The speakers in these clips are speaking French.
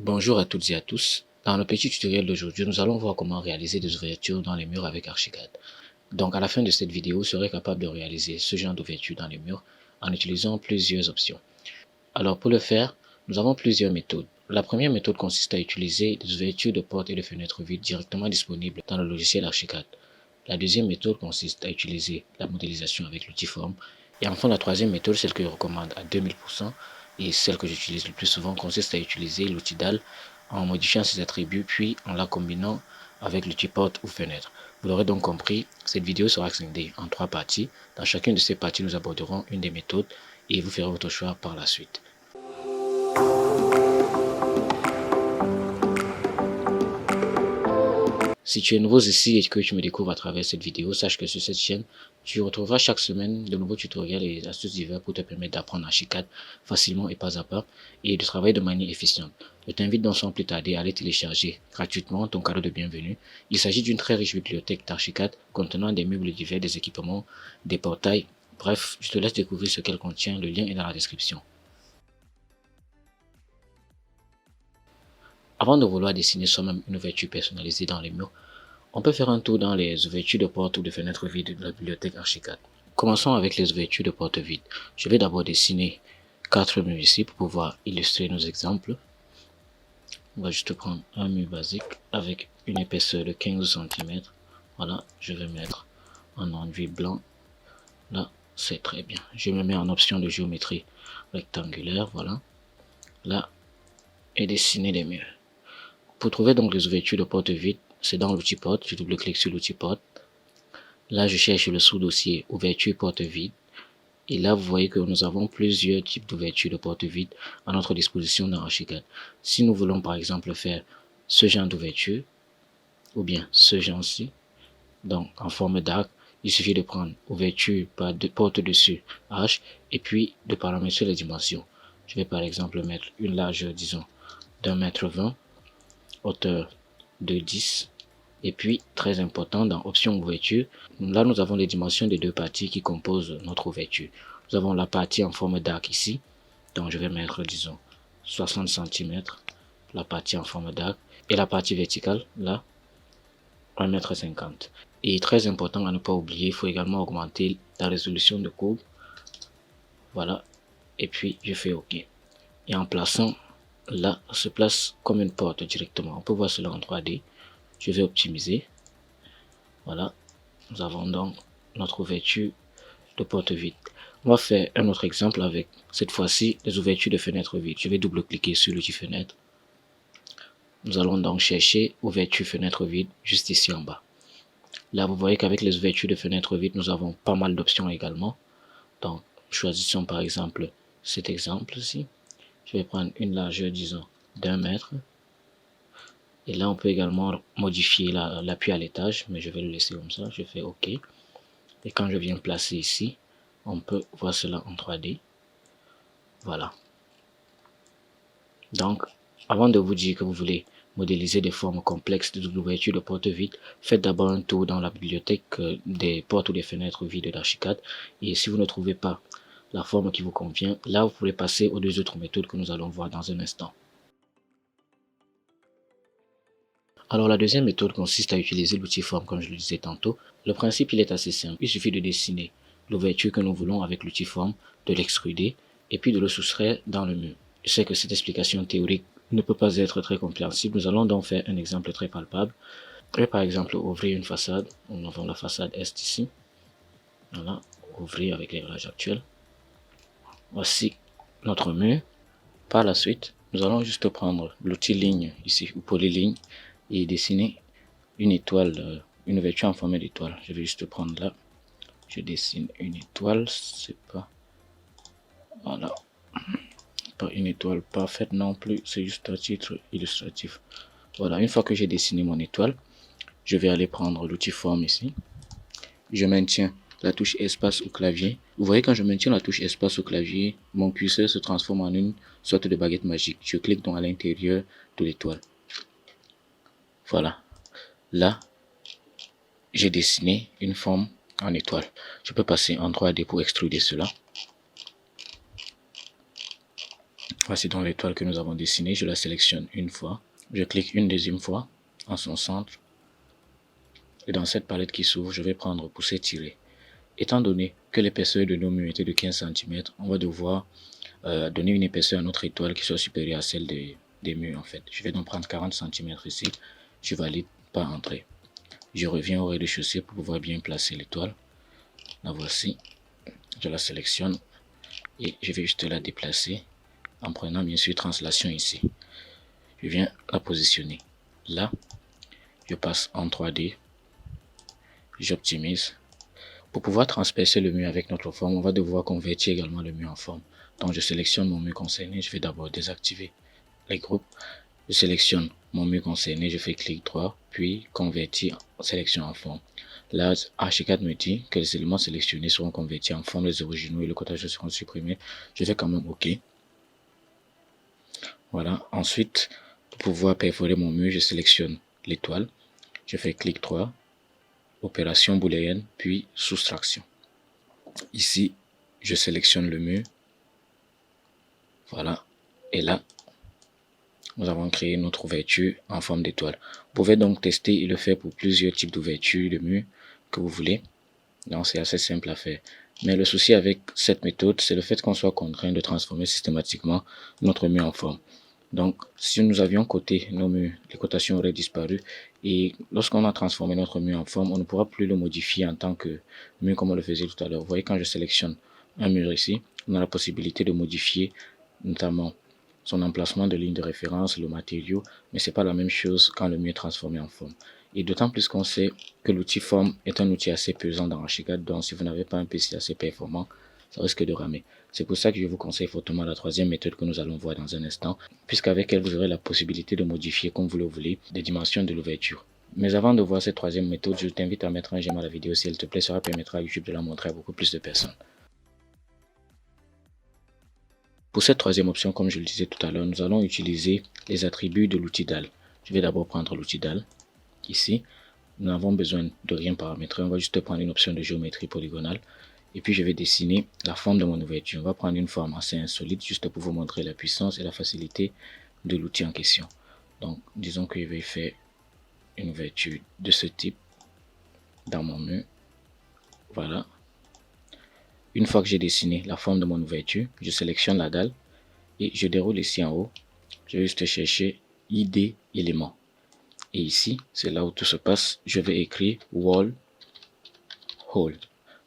Bonjour à toutes et à tous. Dans le petit tutoriel d'aujourd'hui, nous allons voir comment réaliser des ouvertures dans les murs avec Archicad. Donc à la fin de cette vidéo, vous serez capable de réaliser ce genre d'ouverture dans les murs en utilisant plusieurs options. Alors pour le faire, nous avons plusieurs méthodes. La première méthode consiste à utiliser des ouvertures de portes et de fenêtres vides directement disponibles dans le logiciel Archicad. La deuxième méthode consiste à utiliser la modélisation avec l'outil Form. Et enfin, la troisième méthode, celle que je recommande à 2000%, et celle que j'utilise le plus souvent, consiste à utiliser l'outil DAL en modifiant ses attributs, puis en la combinant avec l'outil porte ou fenêtre. Vous l'aurez donc compris, cette vidéo sera scindée en 3 parties. Dans chacune de ces parties, nous aborderons une des méthodes et vous ferez votre choix par la suite. Si tu es nouveau ici et que tu me découvres à travers cette vidéo, sache que sur cette chaîne, tu retrouveras chaque semaine de nouveaux tutoriels et astuces diverses pour te permettre d'apprendre Archicad facilement et pas à pas et de travailler de manière efficiente. Je t'invite donc sans plus tarder à aller télécharger gratuitement ton cadeau de bienvenue. Il s'agit d'une très riche bibliothèque d'Archicad contenant des meubles divers, des équipements, des portails. Bref, je te laisse découvrir ce qu'elle contient, le lien est dans la description. Avant de vouloir dessiner soi-même une ouverture personnalisée dans les murs, on peut faire un tour dans les ouvertures de portes ou de fenêtres vides de la bibliothèque Archicad. Commençons avec les ouvertures de portes vides. Je vais d'abord dessiner 4 murs ici pour pouvoir illustrer nos exemples. On va juste prendre un mur basique avec une épaisseur de 15 cm. Voilà, je vais mettre un enduit blanc. Là, c'est très bien. Je me mets en option de géométrie rectangulaire. Voilà. Là, et dessiner les murs. Pour trouver donc les ouvertures de portes vides, c'est dans l'outil porte. Je double-clique sur l'outil porte. Là, je cherche le sous-dossier ouverture porte vide. Et là, vous voyez que nous avons plusieurs types d'ouverture de porte vide à notre disposition dans Archicad. Si nous voulons par exemple faire ce genre d'ouverture, ou bien ce genre-ci, donc en forme d'arc, il suffit de prendre ouverture par porte dessus H et puis de paramétrer les dimensions. Je vais par exemple mettre une largeur, disons, d'1,20 m, hauteur de 10. Et puis, très important, dans option ouverture, là nous avons les dimensions des deux parties qui composent notre ouverture. Nous avons la partie en forme d'arc ici, donc je vais mettre, disons, 60 cm, la partie en forme d'arc, et la partie verticale, là, 1,50 m. Et très important à ne pas oublier, il faut également augmenter la résolution de courbe. Voilà, et puis je fais OK. Et en plaçant, là, se place comme une porte directement. On peut voir cela en 3D. Je vais optimiser. Voilà, nous avons donc notre ouverture de porte vide. On va faire un autre exemple avec, cette fois-ci, les ouvertures de fenêtres vides. Je vais double-cliquer sur l'outil fenêtre. Nous allons donc chercher ouverture fenêtre vide juste ici en bas. Là, vous voyez qu'avec les ouvertures de fenêtres vides, nous avons pas mal d'options également. Donc, choisissons par exemple cet exemple-ci. Je vais prendre une largeur, disons, d'1 m. Et là, on peut également modifier l'appui à l'étage, mais je vais le laisser comme ça. Je fais OK. Et quand je viens placer ici, on peut voir cela en 3D. Voilà. Donc, avant de vous dire que vous voulez modéliser des formes complexes d'ouverture de portes vides, faites d'abord un tour dans la bibliothèque des portes ou des fenêtres vides d'Archicad. Et si vous ne trouvez pas la forme qui vous convient, là, vous pourrez passer aux deux autres méthodes que nous allons voir dans un instant. Alors la deuxième méthode consiste à utiliser l'outil Form comme je le disais tantôt. Le principe il est assez simple, il suffit de dessiner l'ouverture que nous voulons avec l'outil Form, de l'extruder et puis de le soustraire dans le mur. Je sais que cette explication théorique ne peut pas être très compréhensible, nous allons donc faire un exemple très palpable. Je vais par exemple ouvrir une façade, nous avons la façade Est ici, voilà, ouvrir avec l'éclairage actuel. Voici notre mur. Par la suite, nous allons juste prendre l'outil ligne ici, ou polyligne, et dessiner une étoile, une ouverture en forme d'étoile. Je vais juste prendre là, je dessine une étoile, c'est pas, voilà, pas une étoile parfaite non plus, c'est juste un titre illustratif. Voilà, une fois que j'ai dessiné mon étoile, je vais aller prendre l'outil forme ici, je maintiens la touche espace au clavier. Vous voyez, quand je maintiens la touche espace au clavier, mon curseur se transforme en une sorte de baguette magique. Je clique donc à l'intérieur de l'étoile. Voilà. Là, j'ai dessiné une forme en étoile. Je peux passer en 3D pour extruder cela. Voici donc l'étoile que nous avons dessinée. Je la sélectionne une fois. Je clique une deuxième fois en son centre. Et dans cette palette qui s'ouvre, je vais prendre pousser tirer. Étant donné que l'épaisseur de nos murs était de 15 cm, on va devoir donner une épaisseur à notre étoile qui soit supérieure à celle des murs en fait. Je vais donc prendre 40 cm ici. Je valide pas entrer. Je reviens au rez-de-chaussée pour pouvoir bien placer l'étoile. La voici. Je la sélectionne et je vais juste la déplacer en prenant bien sûr translation ici. Je viens la positionner. Là, je passe en 3D. J'optimise. Pour pouvoir transpercer le mur avec notre forme, on va devoir convertir également le mur en forme. Donc je sélectionne mon mur concerné, je vais d'abord désactiver les groupes. Je sélectionne mon mur concerné, je fais clic droit, puis convertir en sélection en forme. Là, Archicad me dit que les éléments sélectionnés seront convertis en forme, les originaux et le codage seront supprimés. Je fais quand même OK. Voilà. Ensuite, pour pouvoir perforer mon mur, je sélectionne l'étoile. Je fais clic droit, opération booléenne, puis soustraction. Ici, je sélectionne le mur. Voilà. Et là, nous avons créé notre ouverture en forme d'étoile. Vous pouvez donc tester et le faire pour plusieurs types d'ouvertures de murs que vous voulez. Donc, c'est assez simple à faire. Mais le souci avec cette méthode, c'est le fait qu'on soit contraint de transformer systématiquement notre mur en forme. Donc, si nous avions coté nos murs, les cotations auraient disparu. Et lorsqu'on a transformé notre mur en forme, on ne pourra plus le modifier en tant que mur comme on le faisait tout à l'heure. Vous voyez, quand je sélectionne un mur ici, on a la possibilité de modifier notamment son emplacement de ligne de référence, le matériau, mais c'est pas la même chose quand le mur est transformé en forme. Et d'autant plus qu'on sait que l'outil forme est un outil assez pesant dans Archicad, donc si vous n'avez pas un PC assez performant, ça risque de ramer. C'est pour ça que je vous conseille fortement la troisième méthode que nous allons voir dans un instant, puisqu'avec elle, vous aurez la possibilité de modifier comme vous le voulez les dimensions de l'ouverture. Mais avant de voir cette troisième méthode, je t'invite à mettre un j'aime à la vidéo si elle te plaît, cela permettra à YouTube de la montrer à beaucoup plus de personnes. Pour cette troisième option, comme je le disais tout à l'heure, nous allons utiliser les attributs de l'outil DAL. Je vais d'abord prendre l'outil DAL. Ici, nous n'avons besoin de rien paramétrer. On va juste prendre une option de géométrie polygonale. Et puis, je vais dessiner la forme de mon ouverture. On va prendre une forme assez insolite, juste pour vous montrer la puissance et la facilité de l'outil en question. Donc, disons que je vais faire une ouverture de ce type dans mon mur. Voilà. Une fois que j'ai dessiné la forme de mon ouverture, je sélectionne la dalle et je déroule ici en haut. Je vais juste chercher ID élément. Et ici, c'est là où tout se passe. Je vais écrire wall hole,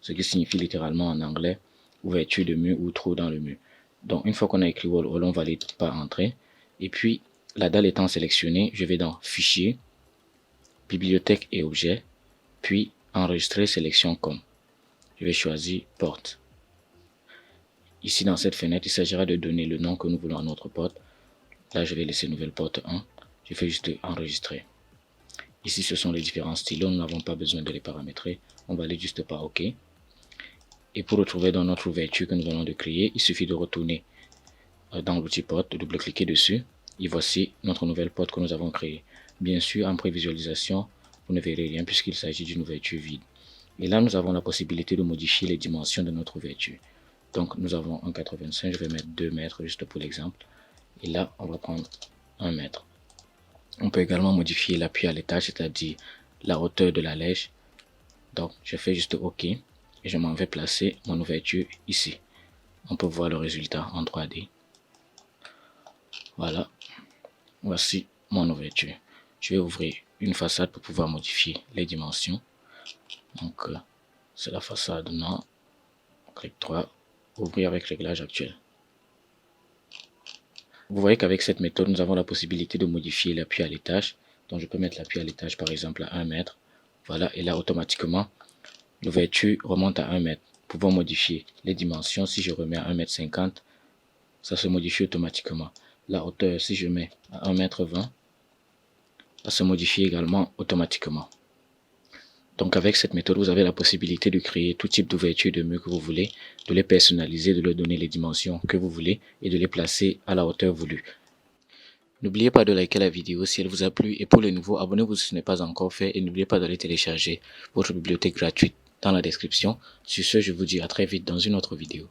ce qui signifie littéralement en anglais ouverture de mur ou trou dans le mur. Donc, une fois qu'on a écrit wall hole, on valide pas entrer. Et puis, la dalle étant sélectionnée, je vais dans Fichier, Bibliothèque et Objets, puis Enregistrer sélection comme. Je vais choisir Porte. Ici, dans cette fenêtre, il s'agira de donner le nom que nous voulons à notre porte. Là, je vais laisser nouvelle porte 1. Je fais juste enregistrer. Ici, ce sont les différents stylos. Nous n'avons pas besoin de les paramétrer. On va aller juste par OK. Et pour retrouver dans notre ouverture que nous venons de créer, il suffit de retourner dans l'outil porte, de double-cliquer dessus. Et voici notre nouvelle porte que nous avons créée. Bien sûr, en prévisualisation, vous ne verrez rien puisqu'il s'agit d'une ouverture vide. Et là, nous avons la possibilité de modifier les dimensions de notre ouverture. Donc, nous avons 1,85. Je vais mettre 2 mètres juste pour l'exemple. Et là, on va prendre 1 mètre. On peut également modifier l'appui à l'étage, c'est-à-dire la hauteur de la lèche. Donc, je fais juste OK et je m'en vais placer mon ouverture ici. On peut voir le résultat en 3D. Voilà. Voici mon ouverture. Je vais ouvrir une façade pour pouvoir modifier les dimensions. Donc, c'est la façade nord. Clic droit. Ouvrir avec réglage actuel. Vous voyez qu'avec cette méthode, nous avons la possibilité de modifier l'appui à l'étage. Donc, je peux mettre l'appui à l'étage, par exemple, à 1 mètre. Voilà, et là, automatiquement, l'ouverture remonte à 1 mètre. Nous pouvons modifier les dimensions. Si je remets à 1,50 m, ça se modifie automatiquement. La hauteur, si je mets à 1,20 m, ça se modifie également automatiquement. Donc avec cette méthode, vous avez la possibilité de créer tout type d'ouverture de mur que vous voulez, de les personnaliser, de leur donner les dimensions que vous voulez et de les placer à la hauteur voulue. N'oubliez pas de liker la vidéo si elle vous a plu et pour les nouveaux, abonnez-vous si ce n'est pas encore fait et n'oubliez pas d'aller télécharger votre bibliothèque gratuite dans la description. Sur ce, je vous dis à très vite dans une autre vidéo.